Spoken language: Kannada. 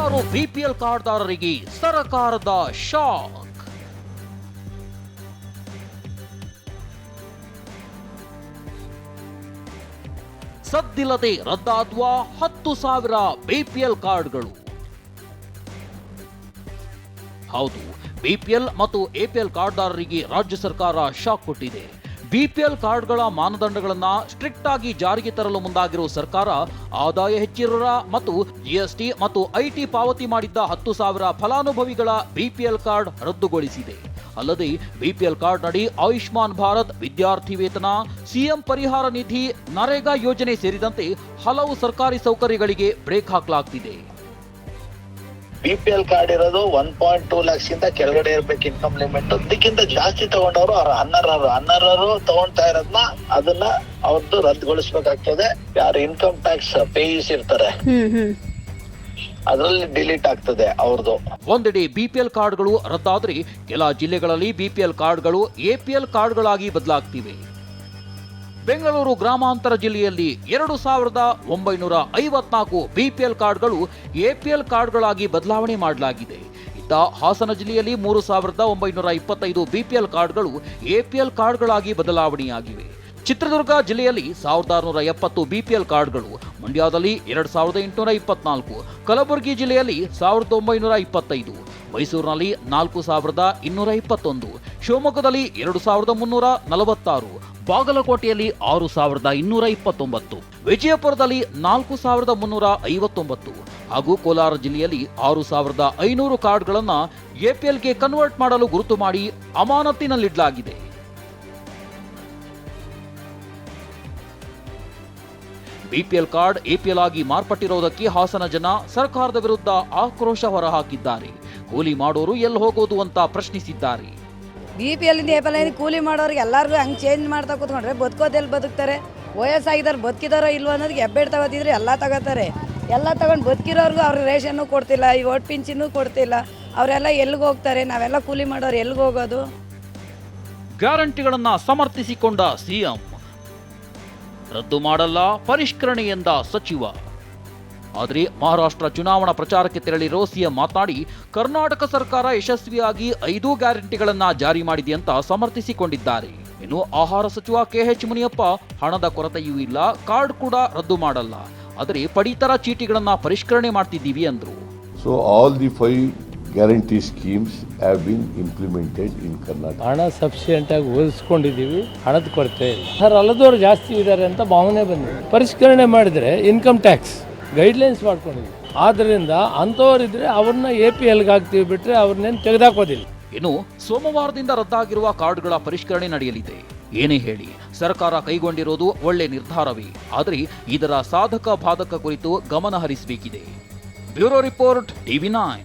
ನೂರಾರು ಬಿಪಿಎಲ್ ಕಾರ್ಡ್ದಾರರಿಗೆ ಸರ್ಕಾರದ ಶಾಕ್. ಸದ್ದಿಲ್ಲದೆ ರದ್ದಾಗುವ 10,000 ಬಿಪಿಎಲ್ ಕಾರ್ಡ್ಗಳು. ಹೌದು, ಬಿಪಿಎಲ್ ಮತ್ತು ಎಪಿಎಲ್ ಕಾರ್ಡ್ದಾರರಿಗೆ ರಾಜ್ಯ ಸರ್ಕಾರ ಶಾಕ್ ಕೊಟ್ಟಿದೆ. ಬಿಪಿಎಲ್ ಕಾರ್ಡ್ಗಳ ಮಾನದಂಡಗಳನ್ನ ಸ್ಟ್ರಿಕ್ಟ್ ಆಗಿ ಜಾರಿಗೆ ತರಲು ಮುಂದಾಗಿರುವ ಸರ್ಕಾರ ಆದಾಯ ಹೆಚ್ಚಿರೋರ ಮತ್ತು ಜಿಎಸ್ಟಿ ಮತ್ತು ಐಟಿ ಪಾವತಿ ಮಾಡಿದ್ದ 10,000 ಫಲಾನುಭವಿಗಳ ಬಿಪಿಎಲ್ ಕಾರ್ಡ್ ರದ್ದುಗೊಳಿಸಿದೆ. ಅಲ್ಲದೆ ಬಿಪಿಎಲ್ ಕಾರ್ಡ್ ನಡಿ ಆಯುಷ್ಮಾನ್ ಭಾರತ್, ವಿದ್ಯಾರ್ಥಿ ವೇತನ, ಸಿಎಂ ಪರಿಹಾರ ನಿಧಿ, ನರೇಗಾ ಯೋಜನೆ ಸೇರಿದಂತೆ ಹಲವು ಸರ್ಕಾರಿ ಸೌಕರ್ಯಗಳಿಗೆ ಬ್ರೇಕ್ ಹಾಕಲಾಗ್ತಿದೆ. ಬಿಪಿಎಲ್ ಕಾರ್ಡ್ ಇರೋದು 1.2 lakhs ಇಂದ ಕೆಳಗಡೆ ಇರ್ಬೇಕು ಇನ್ಕಮ್ ಲಿಮಿಟ್. ಅದಕ್ಕಿಂತ ಜಾಸ್ತಿ ತಗೊಂಡವರು ಅವ್ರ ಅನರ್ಹರು ತಗೊಂತಾ ಇರೋದನ್ನ ಅದನ್ನ ಅವ್ರದ್ದು ರದ್ದುಗೊಳಿಸಬೇಕಾಗ್ತದೆ. ಯಾರು ಇನ್ಕಮ್ ಟ್ಯಾಕ್ಸ್ ಪೇಯಿಸ್ ಇರ್ತಾರೆ ಅದರಲ್ಲಿ ಡಿಲೀಟ್ ಆಗ್ತದೆ ಅವ್ರದ್ದು. ಒಂದೆಡೆ ಬಿಪಿಎಲ್ ಕಾರ್ಡ್ಗಳು ರದ್ದಾದ್ರೆ ಕೆಲ ಜಿಲ್ಲೆಗಳಲ್ಲಿ ಬಿಪಿಎಲ್ ಕಾರ್ಡ್ಗಳು ಎಪಿಎಲ್ ಕಾರ್ಡ್ಗಳಾಗಿ ಬದಲಾಗ್ತಿವೆ. ಬೆಂಗಳೂರು ಗ್ರಾಮಾಂತರ ಜಿಲ್ಲೆಯಲ್ಲಿ 2,954 ಬಿಪಿಎಲ್ ಕಾರ್ಡ್ಗಳು ಎಪಿಎಲ್ ಕಾರ್ಡ್ಗಳಾಗಿ ಬದಲಾವಣೆ ಮಾಡಲಾಗಿದೆ. ಇತ್ತ ಹಾಸನ ಜಿಲ್ಲೆಯಲ್ಲಿ 3,925 ಬಿಪಿಎಲ್ ಕಾರ್ಡ್ಗಳು ಎಪಿಎಲ್ ಕಾರ್ಡ್ಗಳಾಗಿ ಬದಲಾವಣೆಯಾಗಿವೆ. ಚಿತ್ರದುರ್ಗ ಜಿಲ್ಲೆಯಲ್ಲಿ 1,670 ಬಿಪಿಎಲ್ ಕಾರ್ಡ್ಗಳು, ಮಂಡ್ಯದಲ್ಲಿ 2,824, ಕಲಬುರಗಿ ಜಿಲ್ಲೆಯಲ್ಲಿ 1,925, ಮೈಸೂರಿನಲ್ಲಿ 4,221, ಶಿವಮೊಗ್ಗದಲ್ಲಿ 2,346, ಬಾಗಲಕೋಟೆಯಲ್ಲಿ 6,229, ವಿಜಯಪುರದಲ್ಲಿ 4,359 ಹಾಗೂ ಕೋಲಾರ ಜಿಲ್ಲೆಯಲ್ಲಿ 6,500 ಕಾರ್ಡ್ಗಳನ್ನು ಎಪಿಎಲ್ಗೆ ಕನ್ವರ್ಟ್ ಮಾಡಲು ಗುರುತು ಮಾಡಿ ಅಮಾನತಿನಲ್ಲಿಡಲಾಗಿದೆ. ಬಿಪಿಎಲ್ ಕಾರ್ಡ್ ಎಪಿಎಲ್ ಆಗಿ ಮಾರ್ಪಟ್ಟಿರುವುದಕ್ಕೆ ಹಾಸನ ಜನ ಸರ್ಕಾರದ ವಿರುದ್ಧ ಆಕ್ರೋಶ ಹೊರಹಾಕಿದ್ದಾರೆ. ಕೂಲಿ ಮಾಡೋರು ಎಲ್ಲಿ ಹೋಗೋದು ಅಂತ ಪ್ರಶ್ನಿಸಿದ್ದಾರೆ. ಬಿಪಿಎಲ್ ಇಂದ ಎಪಿಎಲ್ ಕೂಲಿ ಮಾಡೋರಿಗೆ ಎಲ್ಲರಿಗೂ ಹಂಗೆ ಚೇಂಜ್ ಮಾಡ್ತಾ ಕೂತ್ಕೊಂಡ್ರೆ ಬದುಕೋದೆಲ್ಲಿ ಬದುಕ್ತಾರೆ? ವಯಸ್ಸಾಗಿದ್ದಾರೆ ಬದುಕಿದಾರೋ ಇಲ್ವೋ ಅನ್ನೋದಕ್ಕೆ ಹೆಬ್ಬೆಟ್ ತಗೋತಿದ್ರೆ ಎಲ್ಲ ತಗೋತಾರೆ. ಎಲ್ಲ ತಗೊಂಡು ಬದುಕಿರೋರ್ಗು ಅವ್ರ ರೇಷನ್ನು ಕೊಡ್ತಿಲ್ಲ, ಈ ಓಟ್ ಪಿಂಚನ್ನು ಕೊಡ್ತಿಲ್ಲ. ಅವರೆಲ್ಲ ಎಲ್ಲಿಗೆ ಹೋಗ್ತಾರೆ? ನಾವೆಲ್ಲ ಕೂಲಿ ಮಾಡೋರು ಎಲ್ಲಿಗೆ ಹೋಗೋದು? ಗ್ಯಾರಂಟಿಗಳನ್ನ ಸಮರ್ಥಿಸಿಕೊಂಡ ಸಿಎಂ, ರದ್ದು ಮಾಡಲ್ಲ ಪರಿಷ್ಕರಣೆ ಎಂದ ಸಚಿವ. ಆದರೆ ಮಹಾರಾಷ್ಟ್ರ ಚುನಾವಣಾ ಪ್ರಚಾರಕ್ಕೆ ತೆರಳಿರೋ ಸಿಎಂ ಮಾತನಾಡಿ, ಕರ್ನಾಟಕ ಸರ್ಕಾರ ಯಶಸ್ವಿಯಾಗಿ 5 ಗ್ಯಾರಂಟಿಗಳನ್ನ ಜಾರಿ ಮಾಡಿದೆ ಅಂತ ಸಮರ್ಥಿಸಿಕೊಂಡಿದ್ದಾರೆ. ಇನ್ನು ಆಹಾರ ಸಚಿವ ಕೆಎಚ್ ಮುನಿಯಪ್ಪ, ಹಣದ ಕೊರತೆಯೂ ಇಲ್ಲ, ಕಾರ್ಡ್ ಕೂಡ ರದ್ದು ಮಾಡಲ್ಲ, ಆದರೆ ಪಡಿತರ ಚೀಟಿಗಳನ್ನ ಪರಿಷ್ಕರಣೆ ಮಾಡ್ತಿದ್ದೀವಿ ಅಂದ್ರು. So all the 5 guarantee schemes have been implemented in Karnataka. ಹಣ ಸಫಿಷಿಯೆಂಟ್ ಆಗಿ ಉಳಿಸ್ಕೊಂಡಿದ್ದೀವಿ, ಹಣದ ಕೊರತೆ ಇಲ್ಲ. ಸರ್ ಅಲ್ಲದವ್ರು ಜಾಸ್ತಿ ಇದ್ದಾರೆ ಅಂತ ಭಾವನೆ ಬಂದಿದೆ. ಪರಿಷ್ಕರಣೆ ಮಾಡಿದರೆ ಇನ್ಕಮ್ ಟ್ಯಾಕ್ಸ್ ಗೈಡ್ಲೈನ್ಸ್ ಮಾಡ್ಕೊಂಡಿದ್ದೀವಿ. ಆದ್ದರಿಂದ ಅಂಥವರಿದ್ರೆ ಅವ್ರನ್ನ ಎಪಿಎಲ್ಗೆ ಹಾಕ್ತೀವಿ, ಬಿಟ್ಟರೆ ಅವ್ರನ್ನೇನು ತೆಗೆದಾಕೋದಿಲ್ಲ. ಇನ್ನು ಸೋಮವಾರದಿಂದ ರದ್ದಾಗಿರುವ ಕಾರ್ಡ್ಗಳ ಪರಿಷ್ಕರಣೆ ನಡೆಯಲಿದೆ. ಏನೇ ಹೇಳಿ ಸರ್ಕಾರ ಕೈಗೊಂಡಿರೋದು ಒಳ್ಳೆ ನಿರ್ಧಾರವೇ, ಆದರೆ ಇದರ ಸಾಧಕ ಬಾಧಕ ಕುರಿತು ಗಮನ ಹರಿಸಬೇಕಿದೆ. Bureau report, TV9.